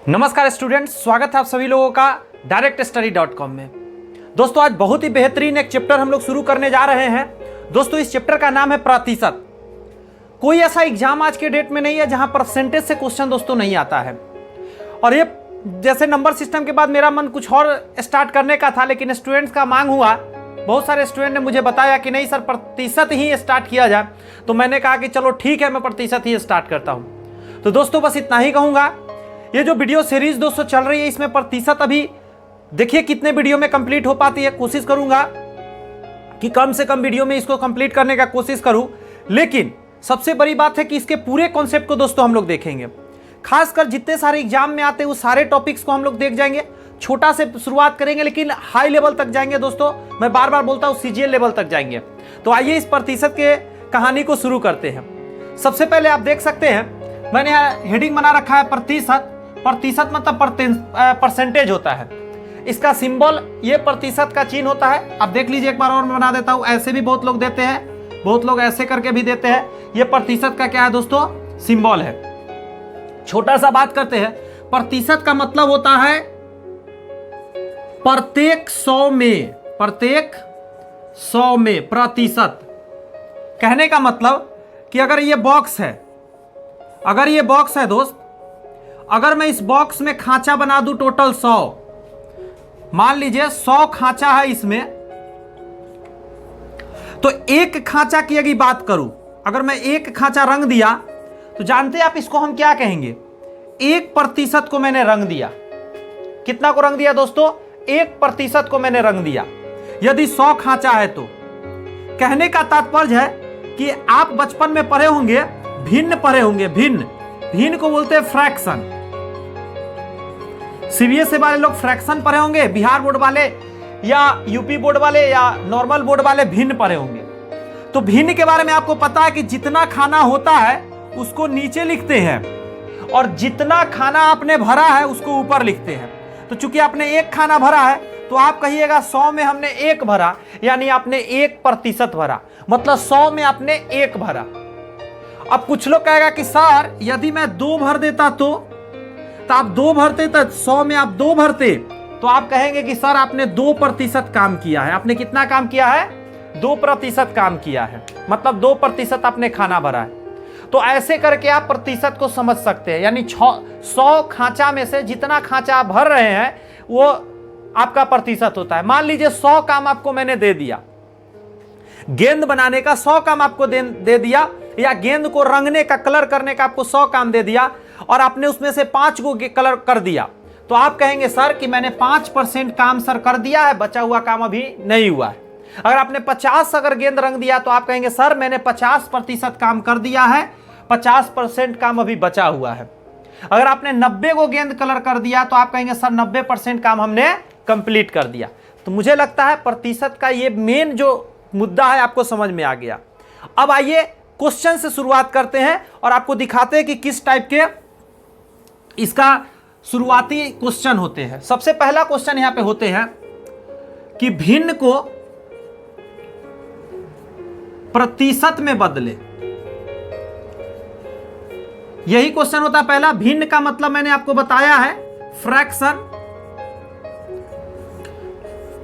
नमस्कार स्टूडेंट्स, स्वागत है आप सभी लोगों का directstudy.com में। दोस्तों आज बहुत ही बेहतरीन एक चैप्टर हम लोग शुरू करने जा रहे हैं। दोस्तों इस चैप्टर का नाम है प्रतिशत। कोई ऐसा एग्जाम आज के डेट में नहीं है जहां परसेंटेज से क्वेश्चन दोस्तों नहीं आता है। और ये जैसे नंबर सिस्टम के बाद मेरा मन कुछ और स्टार्ट करने का था, लेकिन स्टूडेंट्स का मांग हुआ। बहुत सारे स्टूडेंट ने मुझे बताया कि नहीं सर प्रतिशत ही स्टार्ट किया जाए, तो मैंने कहा कि चलो ठीक है, मैं प्रतिशत ही स्टार्ट करता हूँ। तो दोस्तों बस इतना ही कहूँगा। ये जो वीडियो सीरीज दोस्तों चल रही है, इसमें प्रतिशत अभी देखिए कितने वीडियो में कंप्लीट हो पाती है। कोशिश करूंगा कि कम से कम वीडियो में इसको कंप्लीट करने का कोशिश करूं, लेकिन सबसे बड़ी बात है कि इसके पूरे कॉन्सेप्ट को दोस्तों हम लोग देखेंगे। खासकर जितने सारे एग्जाम में आते हैं वो सारे टॉपिक्स को हम लोग देख जाएंगे। छोटा से शुरुआत करेंगे लेकिन हाई लेवल तक जाएंगे दोस्तों। मैं बार बार बोलता हूँ सीजीएल लेवल तक जाएंगे। तो आइए इस प्रतिशत के कहानी को शुरू करते हैं। सबसे पहले आप देख सकते हैं मैंने यहाँ हेडिंग बना रखा है प्रतिशत। प्रतिशत मतलब परसेंटेज होता है। इसका सिंबल ये प्रतिशत का चिन्ह होता है। आप देख लीजिए एक बार और मैं बना देता हूं। ऐसे भी बहुत लोग देते हैं, बहुत लोग ऐसे करके भी देते हैं। ये प्रतिशत का क्या है दोस्तों? सिंबल है। छोटा सा बात करते हैं। प्रतिशत का मतलब होता है प्रत्येक 100 में, प्रत्येक 100 में प्रतिशत। कहने का मतलब कि अगर ये बॉक्स है, अगर ये बॉक्स है दोस्त, अगर मैं इस बॉक्स में खांचा बना दूं टोटल 100, मान लीजिए 100 खांचा है इसमें, तो एक खांचा की अगर बात करूं, अगर मैं एक खांचा रंग दिया तो जानते हैं आप इसको हम क्या कहेंगे? 1% को मैंने रंग दिया। कितना को रंग दिया दोस्तों? 1% को मैंने रंग दिया। यदि 100 खांचा है तो कहने का तात्पर्य है कि आप बचपन में पढ़े होंगे, भिन्न पढ़े होंगे। भिन्न, भिन्न को बोलते हैं फ्रैक्शन। सीबीएसई वाले लोग फ्रैक्शन पढ़े होंगे, बिहार बोर्ड वाले या यूपी बोर्ड वाले या नॉर्मल बोर्ड वाले भिन्न पढ़े होंगे। तो भिन्न के बारे में आपको पता है कि जितना खाना होता है उसको नीचे लिखते हैं और जितना खाना आपने भरा है उसको ऊपर लिखते हैं। तो चूंकि आपने एक खाना भरा है तो आप कहिएगा 100 में हमने 1 भरा, यानी आपने 1% भरा, मतलब 100 में आपने 1 भरा। अब कुछ लोग कहेगा कि सर यदि मैं 2 भर देता तो आप 2 भरते, तो 100 में आप 2 भरते तो आप कहेंगे कि सर आपने 2% काम किया है। आपने कितना काम किया है? 2% काम किया है, मतलब 2% आपने खाना भरा है। तो ऐसे करके आप प्रतिशत को समझ सकते हैं। यानी 100 खांचा में से जितना खांचा आप भर रहे हैं वो आपका प्रतिशत होता है। मान लीजिए 100 काम आपको मैंने दे दिया, गेंद बनाने का 100 काम आपको दे दिया, या गेंद को रंगने का, कलर करने का आपको 100 काम दे दिया और आपने उसमें से 5 को कलर कर दिया, तो आप कहेंगे सर कि मैंने 5% काम सर कर दिया है, बचा हुआ काम अभी नहीं हुआ है। अगर आपने 50 अगर गेंद रंग दिया तो आप कहेंगे सर मैंने 50% काम कर दिया है, 50% काम अभी बचा हुआ है। अगर आपने 90 को गेंद कलर कर दिया तो आप कहेंगे सर 90% काम हमने कंप्लीट कर दिया। तो मुझे लगता है प्रतिशत का ये मेन जो मुद्दा है आपको समझ में आ गया। अब आइए क्वेश्चन से शुरुआत करते हैं और आपको दिखाते हैं कि किस टाइप के इसका शुरुआती क्वेश्चन होते हैं। सबसे पहला क्वेश्चन यहां पे होते हैं कि भिन्न को प्रतिशत में बदले। यही क्वेश्चन होता है पहला। भिन्न का मतलब मैंने आपको बताया है फ्रैक्शन।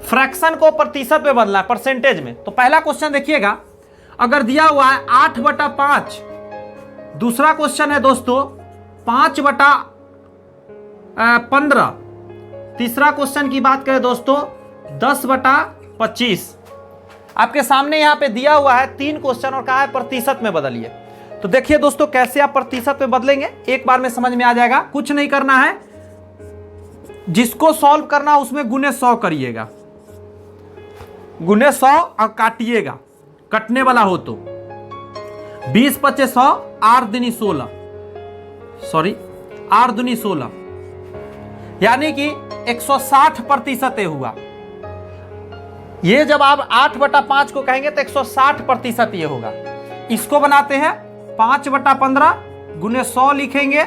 फ्रैक्शन को प्रतिशत में बदलना है, परसेंटेज में। तो पहला क्वेश्चन देखिएगा, अगर दिया हुआ है 8/5। दूसरा क्वेश्चन है दोस्तों 5/15। तीसरा क्वेश्चन की बात करें दोस्तों 10/25। आपके सामने यहां पे दिया हुआ है 3 क्वेश्चन और कहा है प्रतिशत में बदलिए। तो देखिए दोस्तों कैसे आप प्रतिशत में बदलेंगे, एक बार में समझ में आ जाएगा। कुछ नहीं करना है, जिसको सॉल्व करना उसमें गुने 100 करिएगा, गुने 100 और काटिएगा, कटने वाला हो तो 20×5 100, 8 दूनी 16, सॉरी 8 दूनी 16, यानी कि 160% हुआ। ये जब आप 8/5 को कहेंगे तो 160% ये होगा। इसको बनाते हैं 5/15 गुने 100 लिखेंगे,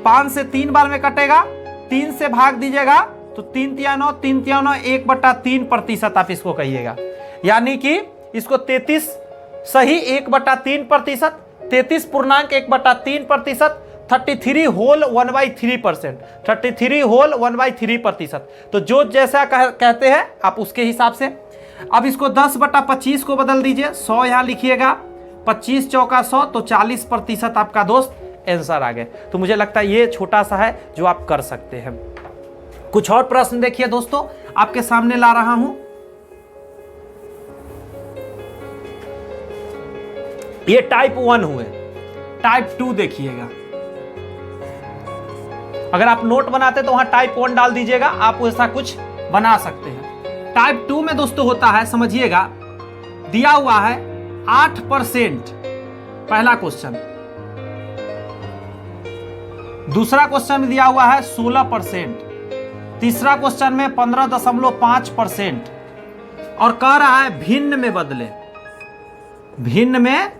5 से 3 बार में कटेगा, 3 से भाग दीजिएगा तो 3 तिया 9, 3 तिया 9, 1/3% आप इसको कहिएगा। यानी कि इसको 33 सही 1/3%, 33 पूर्णांक 1/3%, 33 होल 1/3%, 33 होल 1/3%। तो जो जैसा कहते हैं आप उसके हिसाब से। अब इसको 10/25 को बदल दीजिए, 100 यहां लिखिएगा, 25 चौका 100, तो 40% आपका दोस्त आंसर आ गए। तो मुझे लगता है ये छोटा सा है जो आप कर सकते हैं। कुछ और प्रश्न देखिए दोस्तों, आपके सामने ला रहा हूं। ये टाइप 1 हुए। टाइप 2 देखिएगा, अगर आप नोट बनाते तो वहां टाइप 1 डाल दीजिएगा, आप ऐसा कुछ बना सकते हैं। टाइप 2 में दोस्तों होता है, समझिएगा, दिया हुआ है 8%, पहला क्वेश्चन। दूसरा क्वेश्चन में दिया हुआ है 16%, तीसरा क्वेश्चन में 15.5%, और कह रहा है भिन्न में बदले, भिन्न में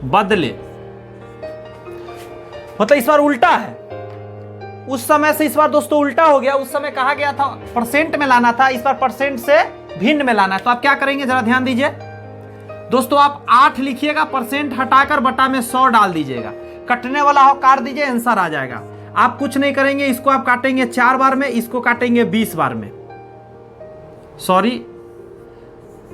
बदले, मतलब इस बार उल्टा है। उस समय से इस बार दोस्तों उल्टा हो गया। उस समय कहा गया था परसेंट में लाना था, इस बार परसेंट से भिन्न में लाना है। तो आप क्या करेंगे जरा ध्यान दीजिए दोस्तों, आप 8 लिखिएगा, परसेंट हटाकर बटा में 100 डाल दीजिएगा, कटने वाला हो काट दीजिए, आंसर आ जाएगा। आप कुछ नहीं करेंगे, इसको आप काटेंगे 4 बार में, इसको काटेंगे 20 बार में, सॉरी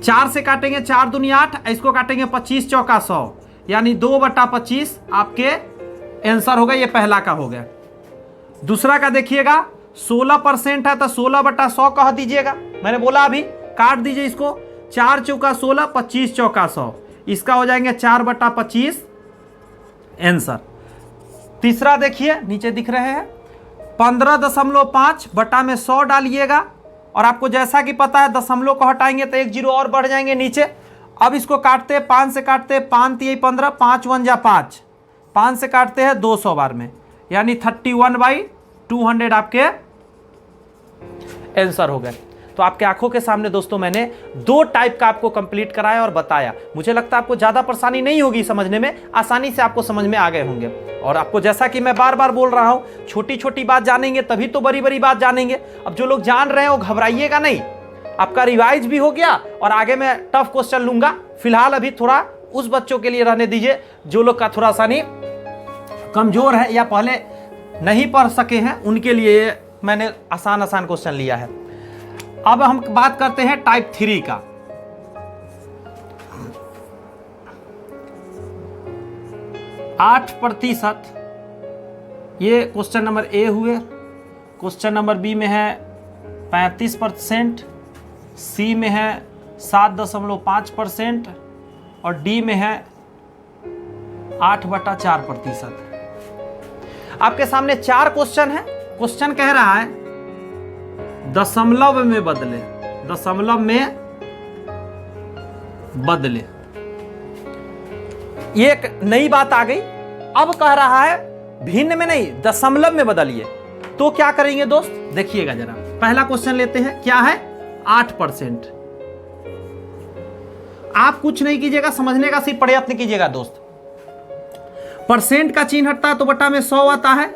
4 से काटेंगे, 4 दूनी 8, इसको काटेंगे 25 चौका 100, यानी 2/25 आपके आंसर होगा। ये पहला का हो गया। दूसरा का देखिएगा 16% है, तो 16/100 कह दीजिएगा, मैंने बोला अभी, काट दीजिए इसको, 4 चौका 16, 25 चौका 100, इसका हो जाएंगे 4/25 आंसर। तीसरा देखिए नीचे दिख रहे हैं, 15.5 बटा में 100 डालिएगा, और आपको जैसा कि पता है दशमलव को हटाएंगे तो 1 जीरो और बढ़ जाएंगे नीचे। अब इसको काटते हैं 5 से, काटते हैं 5 3 15, 5 1 जा 5, 5 से काटते हैं 200 बार में, यानी 31/200 आपके आंसर हो गए। तो आपके आंखों के सामने दोस्तों मैंने 2 टाइप का आपको कंप्लीट कराया और बताया। मुझे लगता है आपको ज़्यादा परेशानी नहीं होगी समझने में, आसानी से आपको समझ में आ गए होंगे। और आपको जैसा कि मैं बार बार बोल रहा हूँ, छोटी छोटी बात जानेंगे तभी तो बड़ी बड़ी बात जानेंगे। अब जो लोग जान रहे हैं वो घबराइएगा नहीं, आपका रिवाइज भी हो गया और आगे मैं टफ क्वेश्चन लूंगा। फिलहाल अभी थोड़ा उस बच्चों के लिए रहने दीजिए जो लोग का थोड़ा सा नहीं कमजोर है या पहले नहीं पढ़ सके हैं, उनके लिए मैंने आसान आसान क्वेश्चन लिया है। अब हम बात करते हैं टाइप 3 का। आठ प्रतिशत, ये क्वेश्चन नंबर ए हुए। क्वेश्चन नंबर बी में है 35%, सी में है 7.5% और डी में है 8/4%। आपके सामने 4 क्वेश्चन है। क्वेश्चन कह रहा है दशमलव में बदले, दशमलव में बदले। ये एक नई बात आ गई। अब कह रहा है भिन्न में नहीं, दशमलव में बदलिए। तो क्या करेंगे दोस्त, देखिएगा जरा। पहला क्वेश्चन लेते हैं, क्या है 8%। आप कुछ नहीं कीजिएगा, समझने का सिर्फ प्रयत्न कीजिएगा दोस्त। परसेंट का चिन्ह हटता है तो बटा में 100 आता है,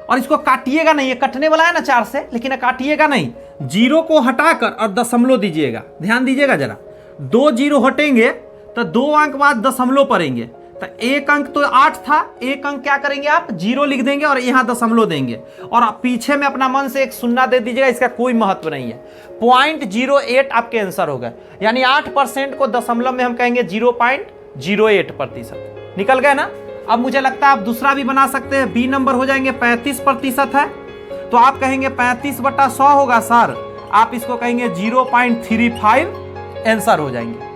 और इसको काटिएगा नहीं, ये कटने वाला है ना 4 से, लेकिन काटिएगा नहीं, जीरो को हटाकर और दशमलव दीजिएगा। ध्यान दीजिएगा जरा, 2 जीरो हटेंगे तो 2 अंक बाद दशमलव पड़ेंगे। तो 1 अंक तो 8 था, 1 अंक क्या करेंगे आप, जीरो लिख देंगे और यहां दशमलव देंगे, और आप पीछे में अपना मन से एक शून्य दे दीजिएगा। इसका कोई महत्व नहीं है। 0.08 आपके आंसर होगा, यानी 8% को दशमलव में हम कहेंगे 0.08%। निकल गए ना। अब मुझे लगता है आप दूसरा भी बना सकते हैं। बी नंबर हो जाएंगे 35% है, तो आप कहेंगे 35/100 होगा सर, आप इसको कहेंगे 0.35 आंसर हो जाएंगे।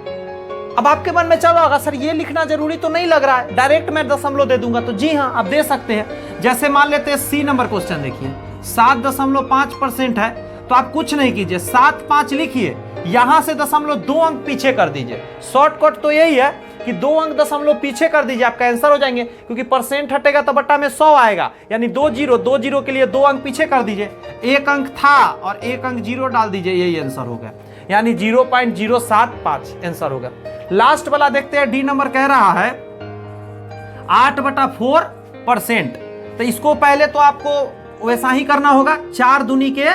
अब आपके मन में चल रहा होगा सर ये लिखना जरूरी तो नहीं लग रहा है, डायरेक्ट मैं दशमलव दे दूंगा। तो जी हाँ, आप दे सकते हैं। जैसे मान लेते हैं सी नंबर क्वेश्चन देखिए, 7.5% है, तो आप कुछ नहीं कीजिए, 7.5 लिखिए, यहां से दशमलव 2 अंक पीछे कर दीजिए। शॉर्टकट तो यही है कि 2 अंक दशमलव पीछे कर दीजिए, आपका आंसर हो जाएंगे। क्योंकि परसेंट हटेगा तो बट्टा में 100 आएगा, यानी 2 जीरो के लिए 2 अंक पीछे कर दीजिए। 1 अंक था और 1 अंक जीरो डाल दीजिए, यही आंसर होगा, यानी 0.075 आंसर होगा। लास्ट वाला देखते हैं, डी नंबर कह रहा है 8/4%। तो इसको पहले तो आपको वैसा ही करना होगा, 4 दूनी के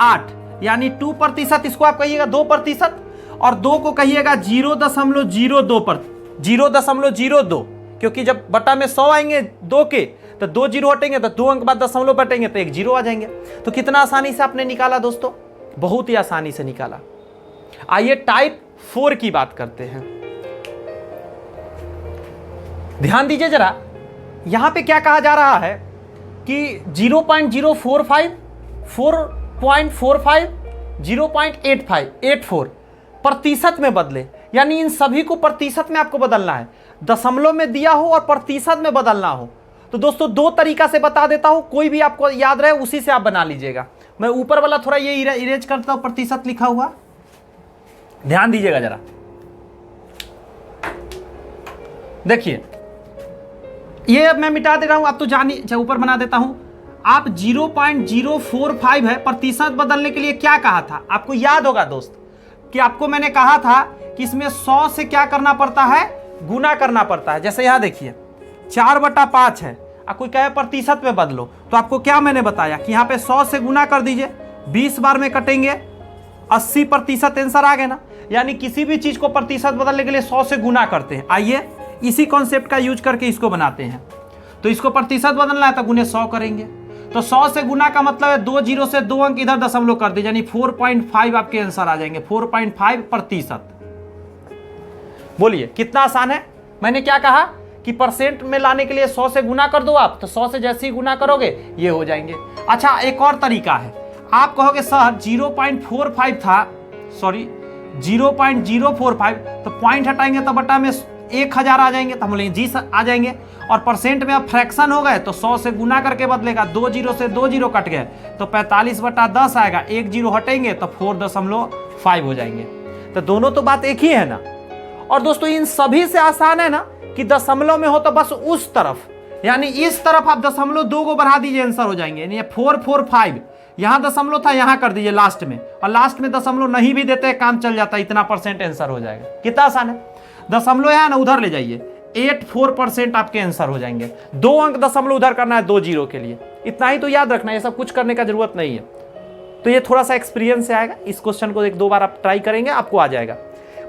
8, यानी 2%। इसको आप कहिएगा 2%, और 2 को कहिएगा 0.02%, 0.02, क्योंकि जब बटा में 100 आएंगे 2 के तो 2 जीरो हटेंगे तो 2 अंक बाद दशमलव बटेंगे तो 1 जीरो आ जाएंगे। तो कितना आसानी से आपने निकाला दोस्तों, बहुत ही आसानी से निकाला। आइए टाइप 4 की बात करते हैं। ध्यान दीजिए जरा, यहां पे क्या कहा जा रहा है कि 0.045, 4.45, 0.85, 84 प्रतिशत में बदले, यानी इन सभी को प्रतिशत में आपको बदलना है। दशमलव में दिया हो और प्रतिशत में बदलना हो तो दोस्तों 2 तरीका से बता देता हूं, कोई भी आपको याद रहे उसी से आप बना लीजिएगा। मैं ऊपर वाला थोड़ा ये इरेज करता हूं, प्रतिशत लिखा हुआ, ध्यान दीजिएगा जरा। देखिए ये मैं मिटा दे रहा हूं, आप तो जानिए, ऊपर बना देता हूं। आप 0.045 है, प्रतिशत बदलने के लिए क्या कहा था, आपको याद होगा दोस्त कि आपको मैंने कहा था कि इसमें 100 से क्या करना पड़ता है, गुना करना पड़ता है। जैसे यहां देखिए 4/5 है, आप कोई कहे प्रतिशत में बदलो, तो आपको क्या मैंने बताया कि यहाँ पे 100 से गुना कर दीजिए, 20 बार में कटेंगे, 80% आंसर आ गए ना। यानी किसी भी चीज को प्रतिशत बदलने के लिए 100 से गुना करते हैं। आइए इसी कॉन्सेप्ट का यूज करके इसको बनाते हैं। तो इसको प्रतिशत बदलना है तो गुने 100 करेंगे, तो 100 से गुना का मतलब है 2 जीरो से 2 अंक इधर दशमलव कर दीजिए, यानी 4.5 आपके आंसर आ जाएंगे, 4.5%। बोलिए कितना आसान है। मैंने क्या कहा कि परसेंट में लाने के लिए 100 से गुना कर दो आप, तो 100 से जैसे ही गुना करोगे ये हो जाएंगे। अच्छा एक और तरीका है, आप कहोगे सर 0.45 था, सॉरी 0.045, तो पॉइंट हटाएंगे तो बटा में 1000 आ जाएंगे, तो हम बोलेंगे जी आ जाएंगे। और परसेंट में अब फ्रैक्शन हो गए तो 100 से गुना करके बदलेगा, 2 जीरो से 2 जीरो कट गए तो 45/10 आएगा, 1 जीरो हटेंगे तो 4.5 हो जाएंगे। तो दोनों तो बात एक ही है ना। और दोस्तों इन सभी से आसान है ना कि दशमलव में हो तो बस उस तरफ, यानी इस तरफ आप दशमलव 2 को बढ़ा दीजिए, आंसर हो जाएंगे। यानी 445, यहां दशमलव था यहां कर दीजिए लास्ट में, और लास्ट में दशमलव नहीं भी देते काम चल जाता, इतना % आंसर हो जाएगा। कितना आसान है। दशमलव है ना उधर ले जाइए, 84% आपके आंसर हो जाएंगे। 2 अंक दशमलव उधर करना है 2 जीरो के लिए, इतना ही तो याद रखना है, ये सब कुछ करने का जरूरत नहीं है। तो ये थोड़ा सा एक्सपीरियंस से आएगा। इस क्वेश्चन को 1-2 बार आप ट्राई करेंगे, आपको आ जाएगा।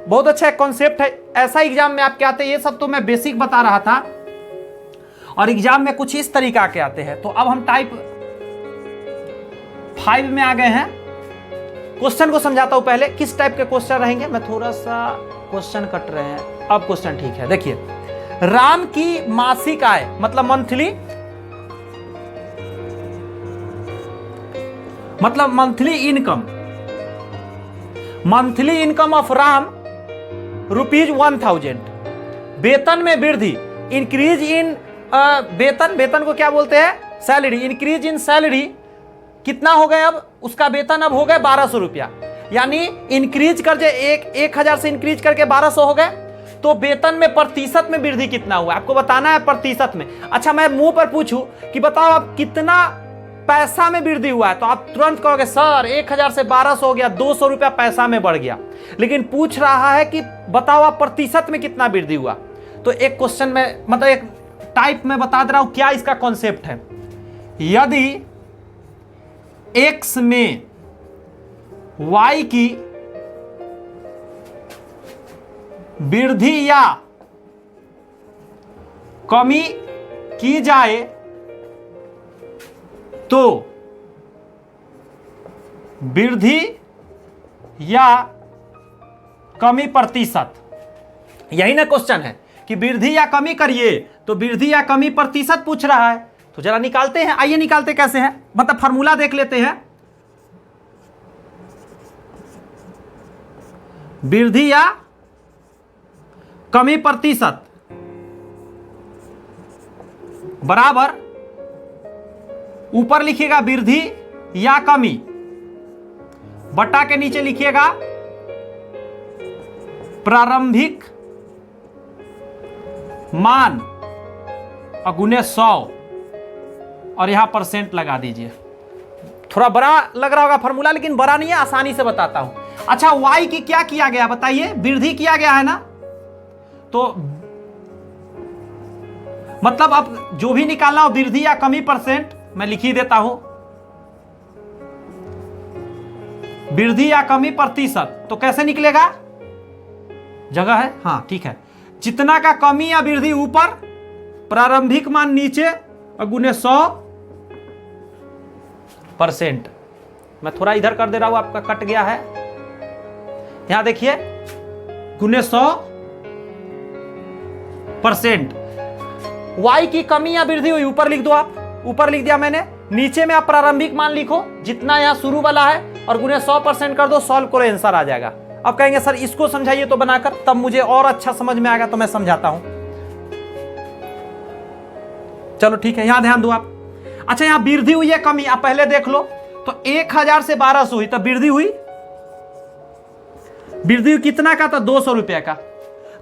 बहुत अच्छा एक कॉन्सेप्ट है, ऐसा एग्जाम में आपके आते हैं। ये सब तो मैं बेसिक बता रहा था, और एग्जाम में कुछ इस तरीका के आते हैं। तो अब हम टाइप 5 में आ गए हैं। क्वेश्चन को समझाता हूं पहले, किस टाइप के क्वेश्चन रहेंगे। मैं थोड़ा सा क्वेश्चन कट रहे हैं, अब क्वेश्चन ठीक है। देखिए राम की मासिक आय मतलब मंथली इनकम ऑफ राम ₹1000। वेतन में वृद्धि, इंक्रीज इन वेतन को क्या बोलते हैं, सैलरी। इंक्रीज इन सैलरी कितना हो गए, अब उसका वेतन अब हो गए 1200 रुपया, यानी इंक्रीज कर 1000 से इंक्रीज करके 1200 हो गए। तो वेतन में प्रतिशत में वृद्धि कितना हुआ आपको बताना है, प्रतिशत में। अच्छा मैं मुंह पर पूछूं कि बताओ आप कितना पैसा में वृद्धि हुआ है, तो आप तुरंत कहोगे सर 1000 से 1200 हो गया, 200 रुपया पैसा में बढ़ गया। लेकिन पूछ रहा है कि बताओ आप प्रतिशत में कितना वृद्धि हुआ। तो एक क्वेश्चन में मतलब एक टाइप में बता दे रहा हूं क्या इसका कॉन्सेप्ट है। यदि x में y की वृद्धि या कमी की जाए तो वृद्धि या कमी प्रतिशत, यही ना क्वेश्चन है कि वृद्धि या कमी करिए, तो वृद्धि या कमी प्रतिशत पूछ रहा है। तो जरा निकालते हैं, आइए निकालते कैसे हैं, मतलब फार्मूला देख लेते हैं। वृद्धि या कमी प्रतिशत बराबर, ऊपर लिखिएगा वृद्धि या कमी, बटा के नीचे लिखिएगा प्रारंभिक मान और गुने 100, और यहां % लगा दीजिए। थोड़ा बड़ा लग रहा होगा फॉर्मूला, लेकिन बड़ा नहीं है, आसानी से बताता हूं। अच्छा y की क्या किया गया बताइए, वृद्धि किया गया है ना, तो मतलब अब जो भी निकालना हो वृद्धि या कमी % मैं लिख ही देता हूं, वृद्धि या कमी प्रतिशत। तो कैसे निकलेगा, जगह है, हाँ ठीक है, जितना का कमी या वृद्धि ऊपर, प्रारंभिक मान नीचे, और गुने 100%। मैं थोड़ा इधर कर दे रहा हूं, आपका कट गया है। यहां देखिए गुने 100%। y की कमी या वृद्धि हुई, ऊपर लिख दो आप, ऊपर लिख दिया मैंने। नीचे में आप प्रारंभिक मान लिखो जितना यहां शुरू वाला है और गुने 100% कर दो, सॉल्व करो, आंसर आ जाएगा। अब कहेंगे सर इसको समझाइए तो बनाकर, तब मुझे और अच्छा समझ में आएगा, तो मैं समझाता हूं। चलो ठीक है, यहां ध्यान दो आप। अच्छा यहां वृद्धि हुई है कमी, आप पहले देख लो। तो 1000 से 1200 हुई, तब वृद्धि हुई, वृद्धि कितना का था? 200 रुपए का।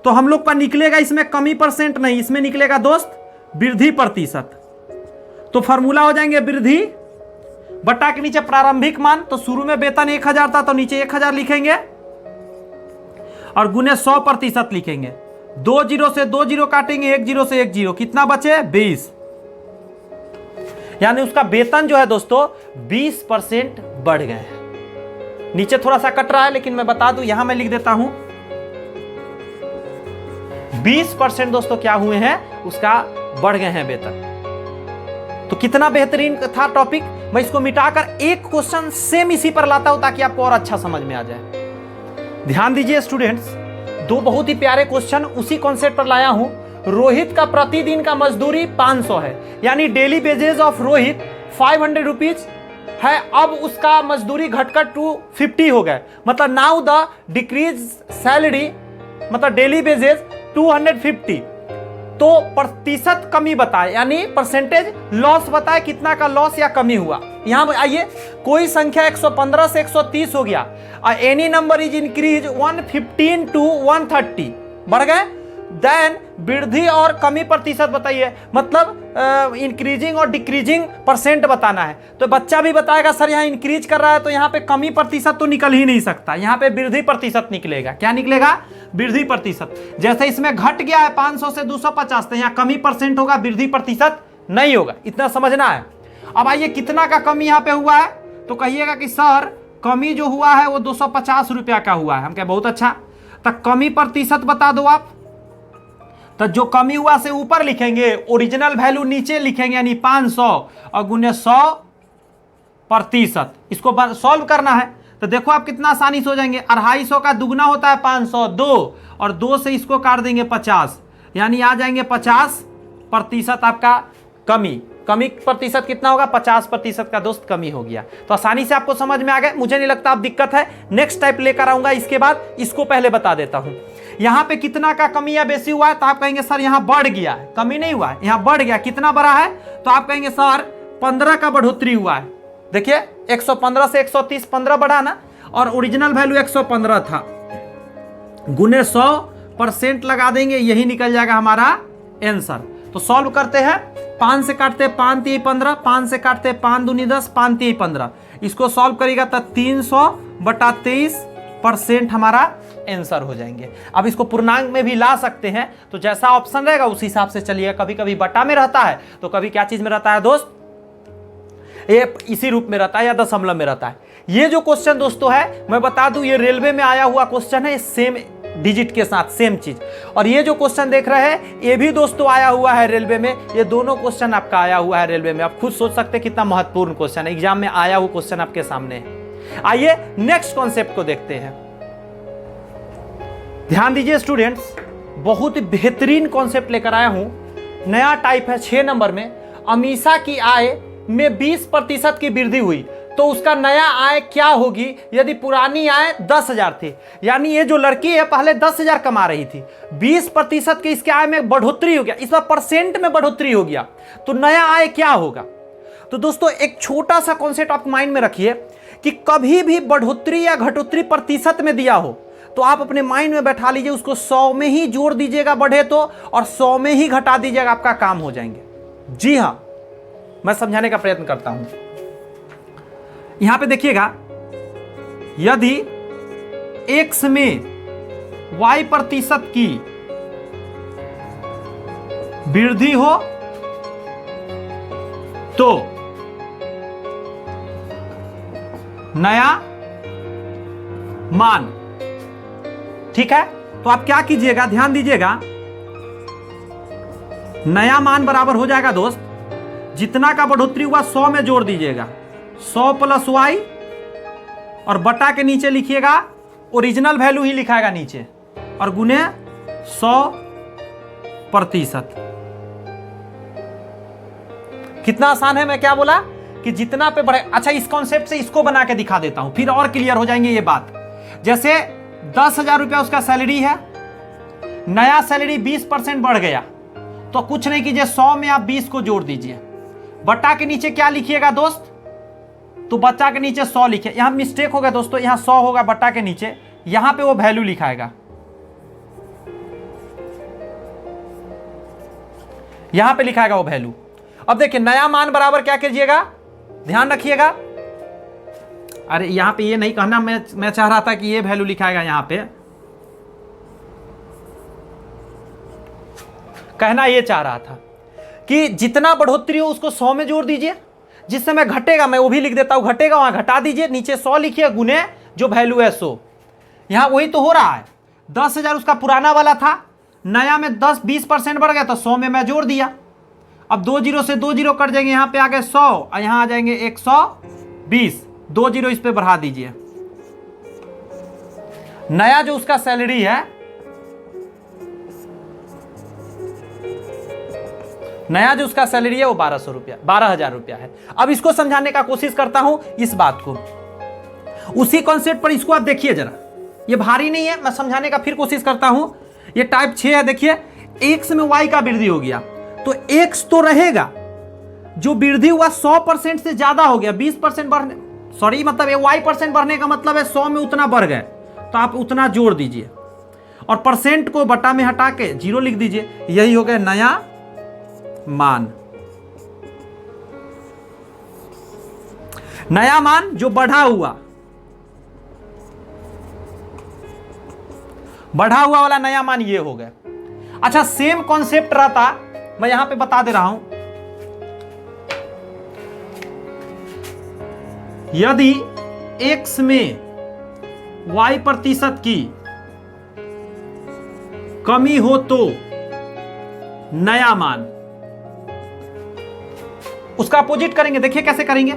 तो हम लोग पर निकलेगा इसमें कमी परसेंट नहीं, इसमें निकलेगा दोस्त वृद्धि प्रतिशत। तो फॉर्मूला हो जाएंगे वृद्धि बटा के नीचे प्रारंभिक मान। तो शुरू में वेतन 1000 था तो नीचे 1000 लिखेंगे और गुने 100% लिखेंगे। 2 जीरो से 2 जीरो काटेंगे, 1 जीरो से 1 जीरो, कितना बचे? 20। यानी उसका वेतन जो है दोस्तों 20% बढ़ गए हैं। नीचे थोड़ा सा कट रहा है लेकिन मैं बता दूं, यहां मैं लिख देता हूं 20% दोस्तों क्या हुए हैं, उसका बढ़ गए हैं वेतन। तो कितना बेहतरीन था टॉपिक। मैं इसको मिटाकर एक क्वेश्चन सेम इसी पर लाता हूं ताकि आपको और अच्छा समझ में आ जाए। ध्यान दीजिए स्टूडेंट्स, दो बहुत ही प्यारे क्वेश्चन उसी कॉन्सेप्ट पर लाया हूं। रोहित का प्रतिदिन का मजदूरी 500 है, यानी daily wages of Rohit 500 rupees है। अब उसका मजदूरी घटकर 250 हो गए, मतलब नाउ द डिक्रीज सैलरी, मतलब डेली वेजेस 250। तो प्रतिशत कमी बताए, यानी परसेंटेज लॉस बताए, कितना का लॉस या कमी हुआ। यहां आइए, कोई संख्या 115 से 130 हो गया, any number is increase 115 to 130, बढ़ गए। देन वृद्धि और कमी प्रतिशत बताइए, मतलब इंक्रीजिंग और डिक्रीजिंग परसेंट बताना है। तो बच्चा भी बताएगा सर यहाँ इंक्रीज कर रहा है तो यहाँ पे कमी प्रतिशत तो निकल ही नहीं सकता, यहाँ पे वृद्धि प्रतिशत निकलेगा। क्या निकलेगा? वृद्धि प्रतिशत। जैसे इसमें घट गया है 500 से 250, तो यहाँ कमी परसेंट होगा, वृद्धि प्रतिशत नहीं होगा। इतना समझना है। अब आइए, कितना का कमी यहाँ पे हुआ है? तो कहिएगा कि सर कमी जो हुआ है वो 250 रुपया का हुआ है। हम कहें बहुत अच्छा, तो कमी प्रतिशत बता दो आप। तो जो कमी हुआ से ऊपर लिखेंगे, ओरिजिनल वैल्यू नीचे लिखेंगे, यानी 500 और गुने 100%। इसको सॉल्व करना है तो देखो आप कितना आसानी से हो जाएंगे। 250 का दुगना होता है 500, 2 और 2 से इसको काट देंगे 50, यानी आ जाएंगे 50% आपका कमी। कमी प्रतिशत कितना होगा? 50% का दोस्त कमी हो गया। तो आसानी से आपको समझ में आ गया, मुझे नहीं लगता आप दिक्कत है। नेक्स्ट टाइप लेकर आऊंगा इसके बाद, इसको पहले बता देता हूं। यहां पे कितना का कमी या बेसी हुआ है? तो आप कहेंगे सर यहां बढ़ गया है, कमी नहीं हुआ है, यहां बढ़ गया। कितना बढ़ा है? तो आप कहेंगे सर 15 का बढ़ोतरी हुआ है। देखिए 115 से 130, 15 बढ़ा ना, और ओरिजिनल वैल्यू 115 था, गुने 100% लगा देंगे, यही निकल जाएगा हमारा आंसर। तो सॉल्व करते हैं। 5 से काटते 5 3 15, 5 से काटते 5 दूनी 10, 5 3 15। इसको सॉल्व करेगा तो 300/23% हमारा आंसर हो जाएंगे। अब इसको पूर्णांक में भी ला सकते हैं, तो जैसा ऑप्शन रहेगा उस हिसाब से चलिए। कभी कभी बटा में रहता है तो कभी क्या चीज में रहता है दोस्त? ये इसी रूप में रहता है या दशमलव में रहता है। ये जो क्वेश्चन दोस्तों है, मैं बता दूं ये रेलवे में आया हुआ क्वेश्चन है, सेम डिजिट के साथ सेम चीज। और ये जो क्वेश्चन देख रहे हैं ये भी दोस्तों आया हुआ है रेलवे में। ये दोनों क्वेश्चन आपका आया हुआ है रेलवे में। आप खुद सोच सकते हैं कितना महत्वपूर्ण क्वेश्चन है, एग्जाम में आया हुआ क्वेश्चन आपके सामने है। आइए नेक्स्ट कॉन्सेप्ट को देखते हैं। ध्यान दीजिए स्टूडेंट्स, बहुत बेहतरीन कॉन्सेप्ट लेकर आया हूं, नया टाइप है 6 नंबर में। अमीषा की आय में 20% की वृद्धि हुई तो उसका नया आय क्या होगी यदि पुरानी आय 10,000 थी। यानी ये जो लड़की है पहले 10,000 कमा रही थी, 20% की इसके आय में बढ़ोतरी हो गया, इस बार परसेंट में बढ़ोतरी हो गया, तो नया आय क्या होगा? तो दोस्तों एक छोटा सा कॉन्सेप्ट आप माइंड में रखिए कि कभी भी बढ़ोतरी या घटोतरी प्रतिशत में दिया हो तो आप अपने माइंड में बैठा लीजिए, उसको 100 में ही जोड़ दीजिएगा बढ़े तो, और 100 में ही घटा दीजिएगा, आपका काम हो जाएंगे। जी हां, मैं समझाने का प्रयत्न करता हूं। यहां पे देखिएगा, यदि x में y% की वृद्धि हो तो नया मान, ठीक है? तो आप क्या कीजिएगा, ध्यान दीजिएगा, नया मान बराबर हो जाएगा दोस्त जितना का बढ़ोतरी हुआ 100 में जोड़ दीजिएगा, 100 प्लस वाई, और बटा के नीचे लिखिएगा, ओरिजिनल वैल्यू ही लिखाएगा नीचे, और गुने 100%। कितना आसान है। मैं क्या बोला कि जितना पे बढ़े। अच्छा, इस कॉन्सेप्ट से इसको बना के दिखा देता हूं, फिर और क्लियर हो जाएंगे ये बात। जैसे 10,000 रुपया उसका सैलरी है, नया सैलरी 20% बढ़ गया, तो कुछ नहीं कीजिए, 100 में आप 20 को जोड़ दीजिए, बटा के नीचे क्या लिखिएगा दोस्त, तो बच्चा के नीचे 100 लिखे। यहां मिस्टेक हो गया दोस्तों, यहां 100 होगा बटा के नीचे, यहां पे वो वैल्यू लिखाएगा, यहां पे लिखाएगा वो वैल्यू। अब देखिए नया मान बराबर क्या कीजिएगा, ध्यान रखिएगा। अरे यहां पे ये नहीं कहना, मैं चाह रहा था कि ये वैल्यू लिखाएगा, यहां पे कहना ये चाह रहा था कि जितना बढ़ोतरी हो उसको 100 में जोड़ दीजिए, जिस समय घटेगा मैं वो भी लिख देता हूं, घटेगा वहां घटा दीजिए, नीचे 100 लिखिए, गुने जो वैल्यू है 100। यहां वही तो हो रहा है। 10,000 उसका पुराना वाला था, नया में 20% बढ़ गया, तो 100 में मैं जोड़ दिया। अब 2 जीरो से 2 जीरो कट जाएंगे, यहां पे आ गए 100 और यहां आ जाएंगे 120, 2 जीरो इस पे बढ़ा दीजिए। नया जो उसका सैलरी है, नया जो उसका सैलरी है वो 12,000 रुपया है। अब इसको समझाने का कोशिश करता हूं, इस बात को उसी कॉन्सेप्ट पर इसको आप देखिए जरा, ये भारी नहीं है, मैं समझाने का फिर कोशिश करता हूं। ये टाइप 6 है, देखिए x में y का वृद्धि हो गया, तो x तो रहेगा, जो वृद्धि हुआ 100% से ज्यादा हो गया, 20% बढ़ने, सॉरी मतलब ये y% बढ़ने का मतलब है 100 में उतना बढ़ गए, तो आप उतना जोड़ दीजिए और परसेंट को बटा में हटा के 0 लिख दीजिए। यही हो गया नया मान। नया मान जो बढ़ा हुआ वाला नया मान ये हो गया। अच्छा, सेम कॉन्सेप्ट रहता, मैं यहां पे बता दे रहा हूं, यदि x में y% की कमी हो तो नया मान, उसका अपोजिट करेंगे। देखिए कैसे करेंगे,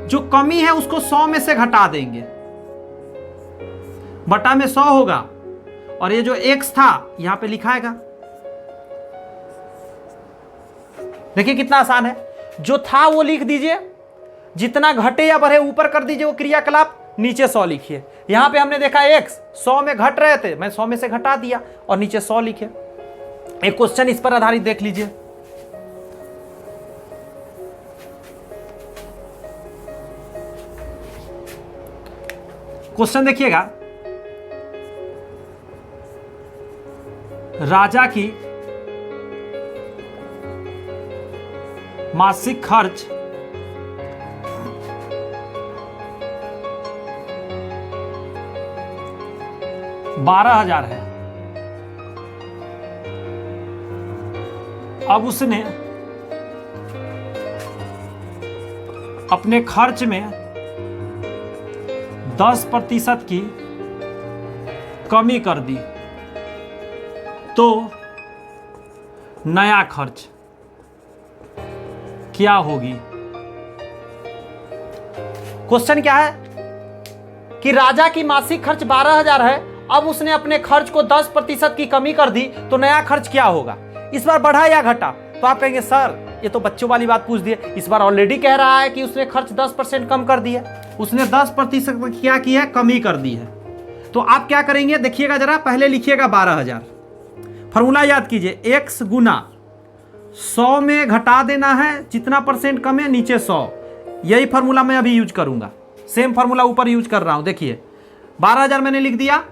जो कमी है उसको 100 में से घटा देंगे, बटा में 100 होगा, और ये जो x था यहां पे लिखाएगा। देखिए कितना आसान है, जो था वो लिख दीजिए, जितना घटे या बढ़े ऊपर कर दीजिए वो क्रियाकलाप, नीचे 100 लिखिए। यहां पे हमने देखा x 100 में घट रहे थे, मैं 100 में से घटा दिया और नीचे 100 लिखे। एक क्वेश्चन इस पर आधारित देख लीजिए। क्वेश्चन देखिएगा, राजा की मासिक खर्च 12,000 है। अब उसने अपने खर्च में 10% की कमी कर दी, तो नया खर्च क्या होगी। क्वेश्चन क्या है कि राजा की मासिक खर्च 12,000 है, अब उसने अपने खर्च को 10% की कमी कर दी, तो नया खर्च क्या होगा। इस बार बढ़ा या घटा, तो आप कहेंगे सर ये तो बच्चों वाली बात पूछ दिए, इस बार ऑलरेडी कह रहा है कि उसने खर्च 10% कम कर दिया, उसने 10% क्या किया है, कमी कर दी है। तो आप क्या करेंगे, देखिएगा जरा, पहले लिखिएगा 12,000, फॉर्मूला याद कीजिए, x गुना 100 में घटा देना है, जितना परसेंट कम है नीचे 100। यही फॉर्मूला मैं अभी यूज करूंगा, सेम फॉर्मूला ऊपर यूज कर रहा हूं। देखिए 12,000 मैंने लिख दिया,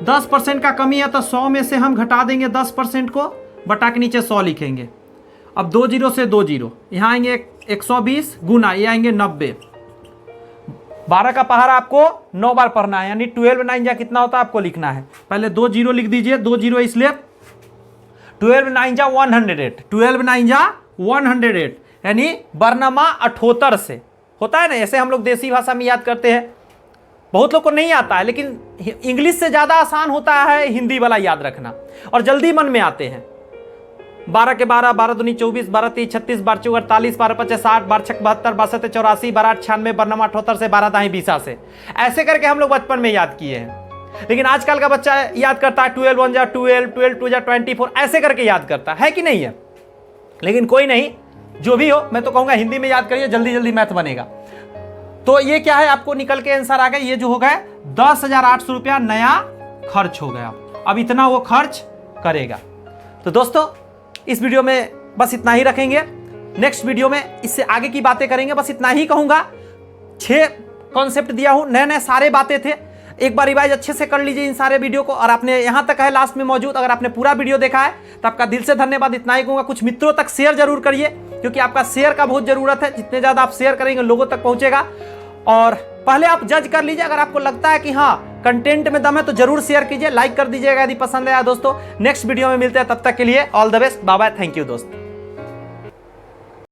10% का कमी है तो 100 में से हम घटा देंगे 10% को, बटा के नीचे 100 लिखेंगे। अब 2 जीरो से 2 जीरो, यहाँ आएंगे 120 गुना, ये आएंगे 90। 12 का पहाड़ा आपको 9 बार पढ़ना है, यानी 12 9 जा कितना होता है आपको लिखना है। पहले 2 जीरो लिख दीजिए, 2 जीरो इसलिए 12 9 जा 108, 12 9 जा 108, यानी बरनमा 78 से होता है ना, ऐसे हम लोग देसी भाषा में याद करते हैं। बहुत लोग को नहीं आता है, लेकिन इंग्लिश से ज़्यादा आसान होता है हिंदी वाला याद रखना, और जल्दी मन में आते हैं। 12 के 12, 12 दूनी 24, 12 3 36, 12 चौक 48, 12 5 60, 12 6 72, 12 7 84, 12 8 96, 12 9 78 से 12 दाएं 20 से। ऐसे करके हम लोग बचपन में याद किए हैं। लेकिन आजकल का बच्चा याद करता है 12 1 जा 12, 12 2 जा 24, ऐसे करके याद करता है कि नहीं है। लेकिन कोई नहीं, जो भी हो, मैं तो कहूंगा हिंदी में याद करिए, जल्दी जल्दी मैथ बनेगा। तो ये क्या है, आपको निकल के आंसर आ गया, ये जो हो गया 10,800 रुपया नया खर्च हो गया। अब इतना वो खर्च करेगा। तो दोस्तों इस वीडियो में बस इतना ही रखेंगे, नेक्स्ट वीडियो में इससे आगे की बातें करेंगे। बस इतना ही कहूंगा, 6 कॉन्सेप्ट दिया हूं, नए नए सारे बातें थे। एक बार रिवाइज अच्छे से कर लीजिए इन सारे वीडियो को। और आपने यहां तक है लास्ट में मौजूद, अगर आपने पूरा वीडियो देखा है तो आपका दिल से धन्यवाद। इतना ही कहूंगा, कुछ मित्रों तक शेयर जरूर करिए, क्योंकि आपका शेयर का बहुत जरूरत है। जितने ज्यादा आप शेयर करेंगे लोगों तक पहुंचेगा। और पहले आप जज कर लीजिए, अगर आपको लगता है कि हाँ कंटेंट में दम है तो जरूर शेयर कीजिए, लाइक कर दीजिएगा यदि पसंद आया। दोस्तों नेक्स्ट वीडियो में मिलते हैं, तब तक के लिए all the best, bye bye, thank you दोस्त।